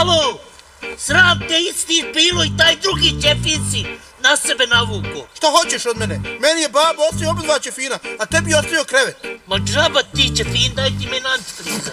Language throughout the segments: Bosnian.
Alo, sram te isti bilo i taj drugi ćefin si na sebe navuko. Šta hoćeš od mene? Meni je baba ostavio obadva ćefina, a tebi je ostavio krevet. Ma džaba ti ćefin, daj ti meni antifriza.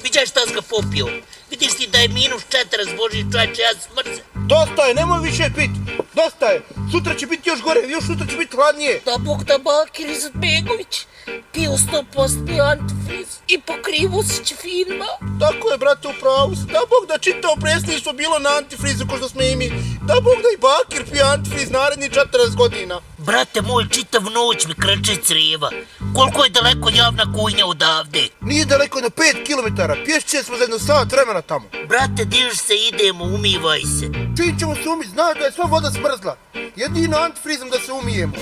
Viđaj šta si ga popio. Vidiš ti da je minus 40, Boži čovječe, ja smrze. Dosta je, nemoj više pit. Dosta je. Sutra će biti još gore, još sutra će biti hladnije. Da Bog da Bakir Izetbegović pio 100% antifriz i pokrivo se ćefima. Tako je, brate, upravo si. Da Bog da čitao predsjedništvo bilo na antifrizu ko što smo i mi. Da Bog da i Bakir pije antifriz naredni 40 godina. Brate moj, čitav noć mi krče crijeva. Koliko je daleko javna kuhinja odavde? Nije daleko na 5 km. Pješće smo za jedno sat vremena tamo. Brate, diž se, idemo, umivaj se. Čim ćemo se umiti, znaš da je sva voda smrzla. Jedino antifrizom da se umijemo.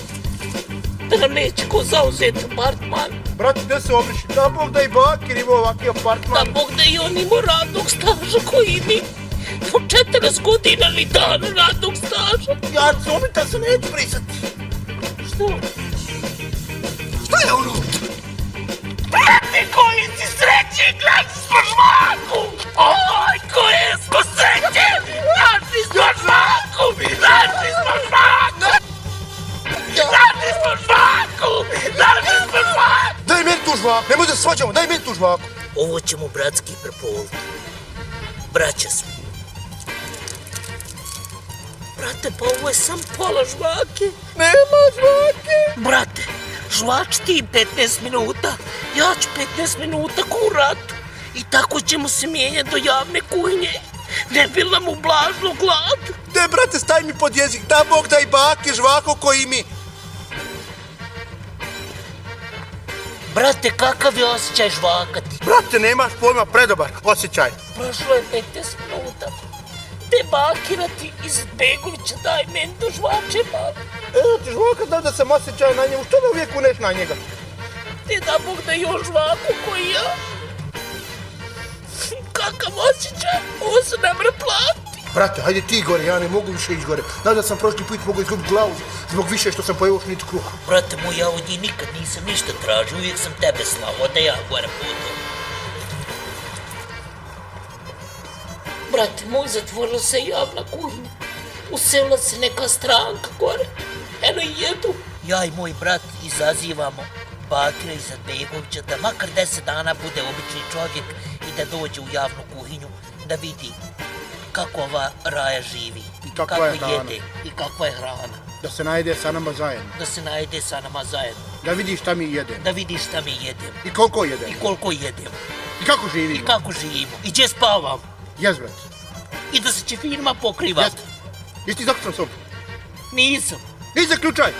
Da nam neće ko zauzeti apartman. Brate, gdje se obriši? Da Bog da i Bakir ima ovakvi apartman. Da Bog da i on ima radnog staža koji mi. Po 40 godina ni dana radnog staža. Ja ću se umiti, da se neću prisati. Što? Šta je ono? Brate, koji si sreći, gledaj smo žvaku! Oj, koje smo sreće! Našli smo žvaku! Našli smo žvaku! Našli smo žvaku! Našli smo žvaku! Daj meni tu žvaku, nemoj da se svađamo, daj meni tu žvaku. Ovo ćemo bratski prepovoliti. Braća smo. Brate, pa ovo je sam pola žvake. Nema žvake. Brate, žvač ti 15 minuta, ja ću 15 minuta ko u ratu. I tako ćemo se mijenjati do javne kuhinje. Ne bi nam ublažilo glad. Ne, brate, staj mi pod jezik, da Bog da i Bakir žvaku koji mi. Brate, kakav je osjećaj žvakati? Brate, nemaš pojma, predobar osjećaj. Prošlo je 15 minuta. Te Bakira ti Izetbegovića, daj meni do žvače, babi. Evo ti žvaka, znam da sam osjećao na njemu, što da uvijek uneš na njega? Te da Bog da još žvaku koji ja. Kakav osjećaj, ovo se ne mre plati. Brate, hajde ti gore, ja ne mogu više ići gore. Znam da sam prošli put mogu izgubiti glavu zbog više što sam pojeo šnit kruha. Brate moj, ja od njih nikad nisam ništa tražio, uvijek sam tebe slao, da ja gore putem. Brate moj, zatvorila se javna kuhinja. Uselila se neka stranka gore. Eno i jedu. Ja i moj brat izazivamo Bakira Izetbegovića da makar 10 dana bude obični čovjek i da dođe u javnu kuhinju da vidi kako ova raja živi. I kakva je hrana. Jede i kakva je hrana. Da se najde sa nama zajedno. Da se najde sa nama zajedno. Da vidi šta mi jedemo. Da vidi šta mi jedemo. I koliko jedemo. I koliko jedemo. I kako živimo. I kako živimo. I gdje spavam. Jes, brate. I da se ćefirima pokriva. Jesi ti zaključan sobu? Nisam. Nisi zaključaj.